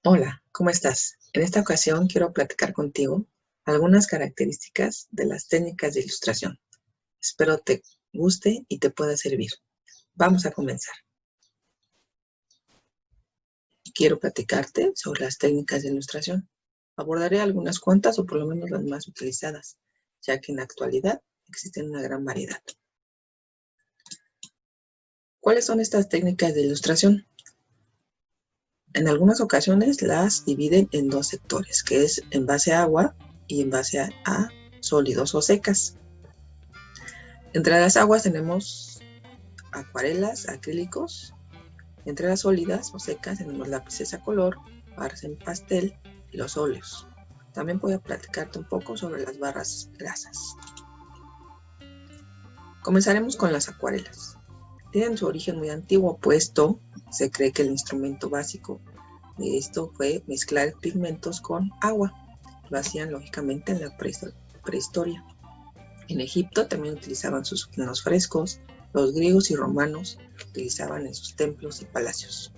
Hola, ¿cómo estás? En esta ocasión quiero platicar contigo algunas características de las técnicas de ilustración. Espero te guste y te pueda servir. Vamos a comenzar. Quiero platicarte sobre las técnicas de ilustración. Abordaré algunas cuantas o por lo menos las más utilizadas, ya que en la actualidad existen una gran variedad. ¿Cuáles son estas técnicas de ilustración? En algunas ocasiones las dividen en dos sectores, que es en base a agua y en base a sólidos o secas. Entre las aguas tenemos acuarelas, acrílicos. Entre las sólidas o secas tenemos lápices a color, barras en pastel y los óleos. También voy a platicarte un poco sobre las barras grasas. Comenzaremos con las acuarelas. Tienen su origen muy antiguo, puesto se cree que el instrumento básico de esto fue mezclar pigmentos con agua. Lo hacían lógicamente en la prehistoria. En Egipto también utilizaban sus finos frescos. Los griegos y romanos utilizaban en sus templos y palacios.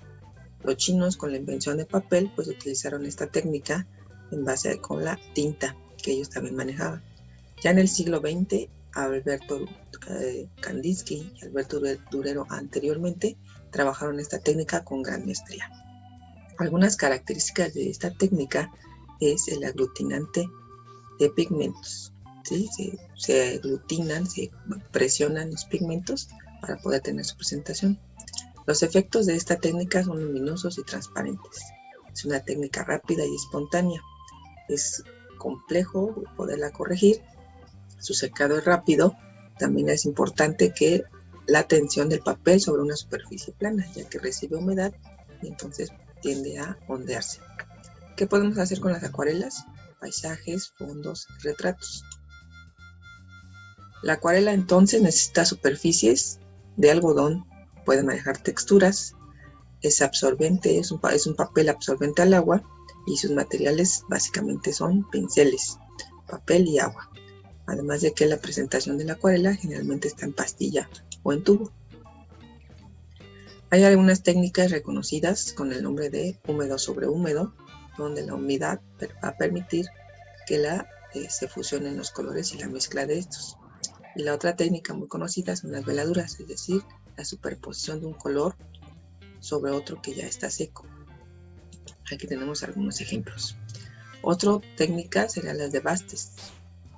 Los chinos, con la invención de papel, pues utilizaron esta técnica en base con la tinta que ellos también manejaban. Ya en el siglo XX, Alberto Kandinsky y Alberto Durero anteriormente trabajaron esta técnica con gran maestría. Algunas características de esta técnica es el aglutinante de pigmentos. ¿Sí? Se aglutinan, se presionan los pigmentos para poder tener su presentación. Los efectos de esta técnica son luminosos y transparentes. Es una técnica rápida y espontánea. Es complejo poderla corregir. Su secado es rápido. También es importante que la tensión del papel sobre una superficie plana, ya que recibe humedad y entonces tiende a ondearse. ¿Qué podemos hacer con las acuarelas? Paisajes, fondos y retratos. La acuarela entonces necesita superficies de algodón, puede manejar texturas, es absorbente, es un papel absorbente al agua y sus materiales básicamente son pinceles, papel y agua. Además de que la presentación de la acuarela generalmente está en pastilla o en tubo. Hay algunas técnicas reconocidas con el nombre de húmedo sobre húmedo, donde la humedad va a permitir que se fusionen los colores y la mezcla de estos. Y la otra técnica muy conocida son las veladuras, es decir, la superposición de un color sobre otro que ya está seco. Aquí tenemos algunos ejemplos. Otra técnica serían las de bastes,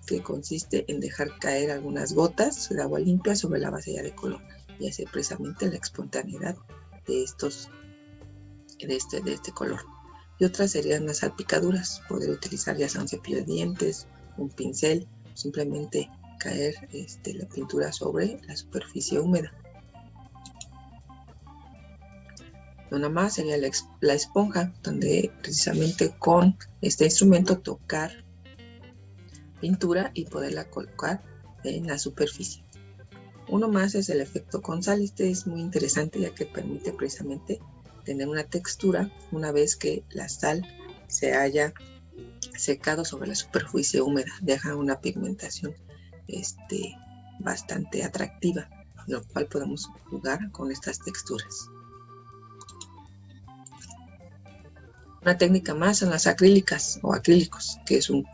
que consiste en dejar caer algunas gotas de agua limpia sobre la base ya de color y hacer precisamente la espontaneidad de este color. Y otras serían las salpicaduras, poder utilizar ya sea un cepillo de dientes, un pincel, simplemente caer la pintura sobre la superficie húmeda. Una más sería la esponja, donde precisamente con este instrumento tocar pintura y poderla colocar en la superficie. Uno más es el efecto con sal. Este es muy interesante ya que permite precisamente tener una textura una vez que la sal se haya secado sobre la superficie húmeda. Deja una pigmentación bastante atractiva, lo cual podemos jugar con estas texturas. Una técnica más son las acrílicas o acrílicos, que es un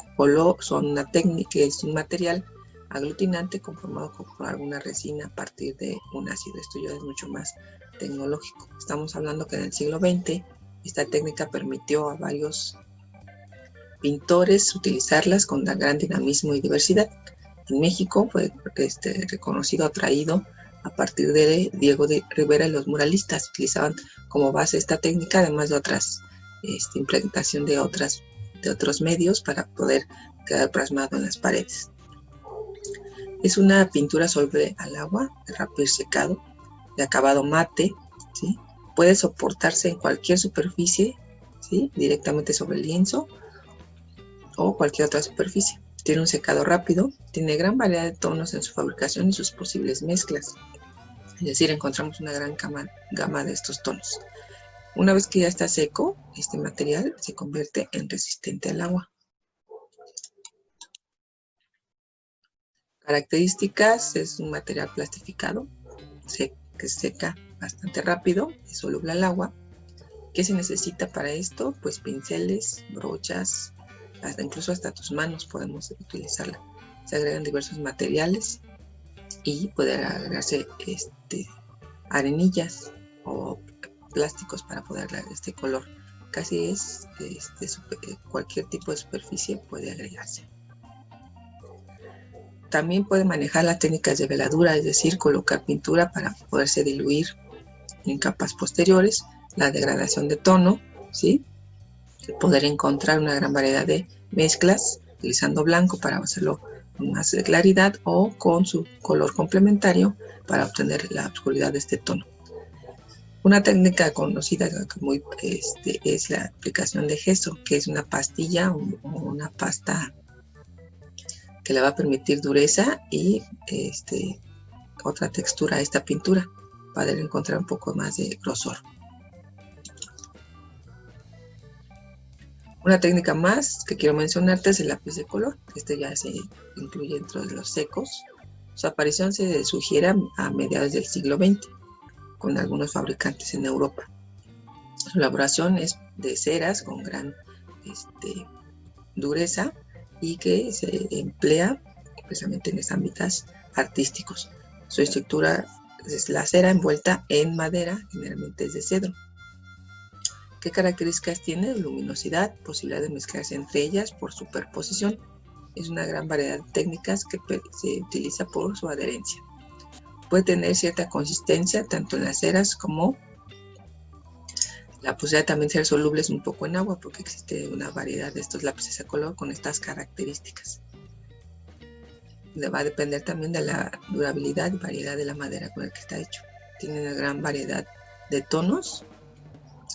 material aglutinante conformado por alguna resina a partir de un ácido. Esto ya es mucho más tecnológico. Estamos hablando que en el siglo XX esta técnica permitió a varios pintores utilizarlas con gran dinamismo y diversidad. En México fue reconocido, atraído a partir de Diego de Rivera y los muralistas. Utilizaban como base esta técnica, además de otras implementación de otros medios para poder quedar plasmado en las paredes. Es una pintura soluble al agua, de rápido secado, de acabado mate, ¿sí? Puede soportarse en cualquier superficie, ¿sí? Directamente sobre el lienzo o cualquier otra superficie. Tiene un secado rápido, tiene gran variedad de tonos en su fabricación y sus posibles mezclas. Es decir, encontramos una gran gama de estos tonos. Una vez que ya está seco, este material se convierte en resistente al agua. Características: es un material plastificado, que seca bastante rápido, es soluble al agua, ¿Qué se necesita para esto? Pues pinceles, brochas, incluso hasta tus manos podemos utilizarla. Se agregan diversos materiales y puede agregarse arenillas o plásticos para poder dar este color. Casi es cualquier tipo de superficie puede agregarse. También puede manejar las técnicas de veladura, es decir, colocar pintura para poderse diluir en capas posteriores, la degradación de tono, ¿sí? Poder encontrar una gran variedad de mezclas utilizando blanco para hacerlo con más claridad o con su color complementario para obtener la oscuridad de este tono. Una técnica conocida es la aplicación de gesso, que es una pastilla o una pasta que le va a permitir dureza y otra textura a esta pintura para encontrar un poco más de grosor. Una técnica más que quiero mencionarte es el lápiz de color. Este ya se incluye dentro de los secos. Su aparición se sugiere a mediados del siglo XX con algunos fabricantes en Europa. Su elaboración es de ceras con gran dureza y que se emplea precisamente en ámbitos artísticos. Su estructura es la cera envuelta en madera, generalmente es de cedro. ¿Qué características tiene? Luminosidad, posibilidad de mezclarse entre ellas por superposición. Es una gran variedad de técnicas que se utiliza por su adherencia. Puede tener cierta consistencia tanto en las ceras como la posibilidad también de ser solubles un poco en agua, porque existe una variedad de estos lápices a color con estas características. Va a depender también de la durabilidad y variedad de la madera con la que está hecho. Tiene una gran variedad de tonos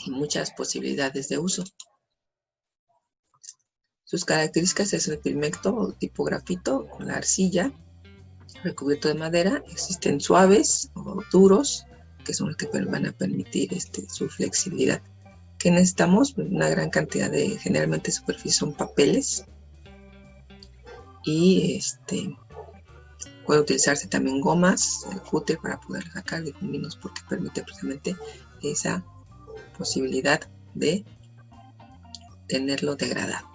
y muchas posibilidades de uso. Sus características es el pigmento tipo grafito con la arcilla recubierto de madera. Existen suaves o duros, que son los que van a permitir su flexibilidad. ¿Qué necesitamos? Una gran cantidad de, generalmente superficies son papeles, y puede utilizarse también gomas, el cúter para poder sacar difuminos, porque permite precisamente esa posibilidad de tenerlo degradado.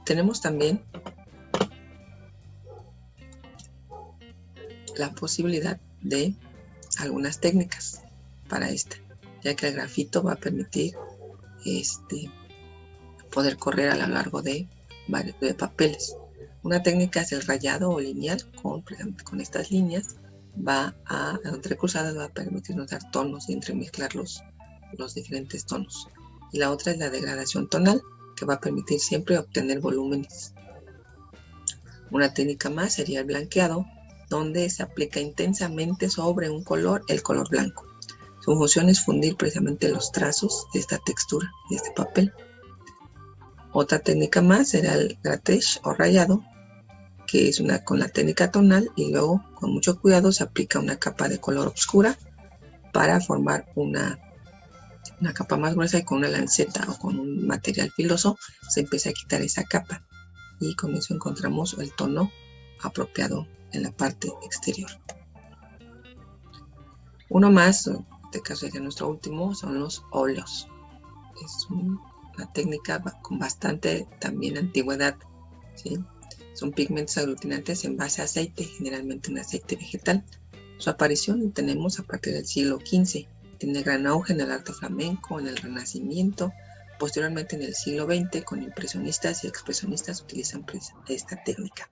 Tenemos también la posibilidad de algunas técnicas para esta, ya que el grafito va a permitir poder correr a lo largo de varios papeles. Una técnica es el rayado o lineal, con estas líneas entrecruzadas va a permitirnos dar tonos y entremezclar los diferentes tonos. Y la otra es la degradación tonal, que va a permitir siempre obtener volúmenes. Una técnica más sería el blanqueado, donde se aplica intensamente sobre un color el color blanco. Su función es fundir precisamente los trazos de esta textura, de este papel. Otra técnica más será el grattage o rayado, que es con la técnica tonal, y luego con mucho cuidado se aplica una capa de color oscura para formar una capa más gruesa, y con una lanceta o con un material filoso se empieza a quitar esa capa, y con eso encontramos el tono apropiado en la parte exterior. Uno más, en este caso sería nuestro último, son los óleos. Es una técnica con bastante también antigüedad, ¿sí? Son pigmentos aglutinantes en base a aceite, generalmente un aceite vegetal. Su aparición tenemos a partir del siglo XV. Tiene gran auge en el arte flamenco, en el Renacimiento. Posteriormente en el siglo XX, con impresionistas y expresionistas utilizan esta técnica.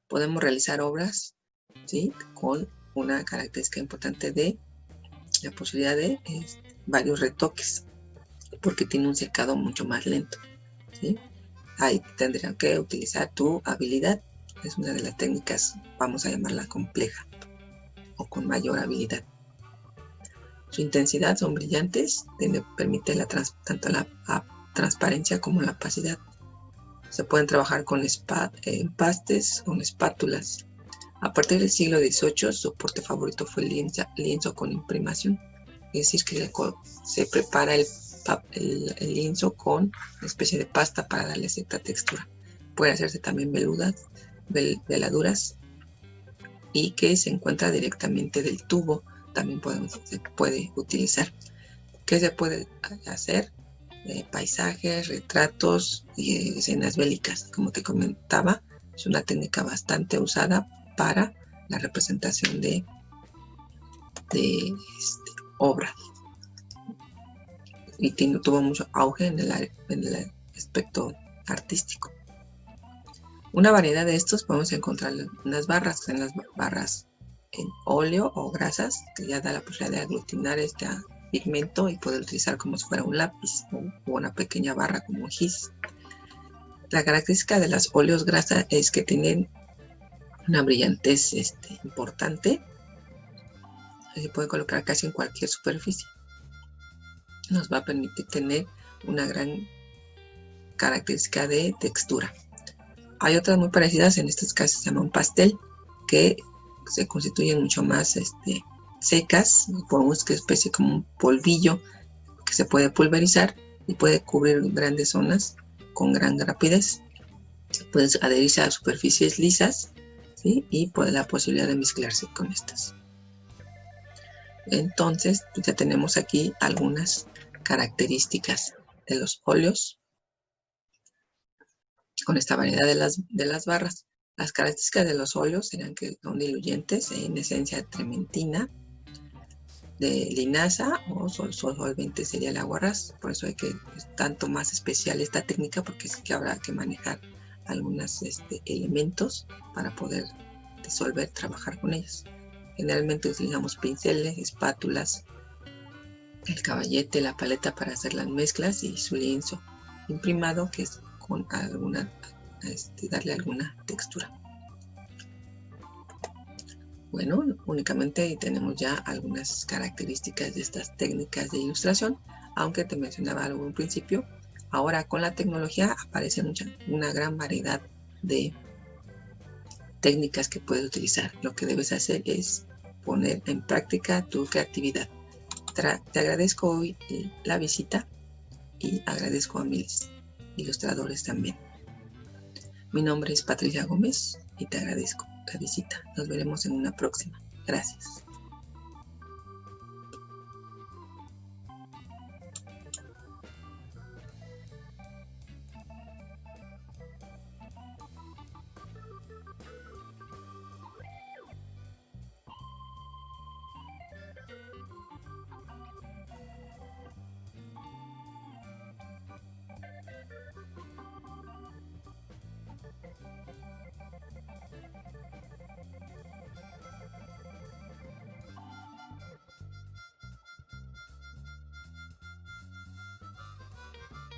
Podemos realizar obras, ¿sí?, con una característica importante de la posibilidad de varios retoques, porque tiene un secado mucho más lento, ¿sí? Ahí tendrían que utilizar tu habilidad. Es una de las técnicas, vamos a llamarla compleja o con mayor habilidad. Su intensidad son brillantes, permite tanto la transparencia como la opacidad. Se pueden trabajar con empastes, con espátulas. A partir del siglo XVIII, su soporte favorito fue el lienzo con imprimación. Es decir, que se prepara el lienzo con una especie de pasta para darle cierta textura. Pueden hacerse también veladuras y que se encuentra directamente del tubo. También se puede utilizar. ¿Qué se puede hacer? Paisajes, retratos y escenas bélicas. Como te comentaba, es una técnica bastante usada para la representación de obra. Y tuvo mucho auge en el aspecto artístico. Una variedad de estos podemos encontrar en las barras, en óleo o grasas, que ya da la posibilidad de aglutinar este pigmento y poder utilizar como si fuera un lápiz o una pequeña barra como un gis. La característica de los óleos grasa es que tienen una brillantez importante. Se puede colocar casi en cualquier superficie. Nos va a permitir tener una gran característica de textura. Hay otras muy parecidas, en este caso se llaman pastel, que se constituyen mucho más secas, por una especie como un polvillo que se puede pulverizar y puede cubrir grandes zonas con gran rapidez. Puede adherirse a superficies lisas, ¿sí? Y puede la posibilidad de mezclarse con estas. Entonces, ya tenemos aquí algunas características de los óleos con esta variedad de las barras. Las características de los óleos serán que son diluyentes en esencia trementina, de linaza o solvente sería el aguarrás. Por eso es tanto más especial esta técnica, porque sí que habrá que manejar algunos elementos para poder disolver, trabajar con ellos. Generalmente utilizamos pinceles, espátulas, el caballete, la paleta para hacer las mezclas y su lienzo imprimado, que es con darle alguna textura. Bueno, únicamente tenemos ya algunas características de estas técnicas de ilustración, aunque te mencionaba algo en principio. Ahora con la tecnología aparece una gran variedad de técnicas que puedes utilizar. Lo que debes hacer es poner en práctica tu creatividad. Te agradezco hoy la visita y agradezco a mis ilustradores también. Mi nombre es Patricia Gómez y te agradezco la visita. Nos veremos en una próxima. Gracias.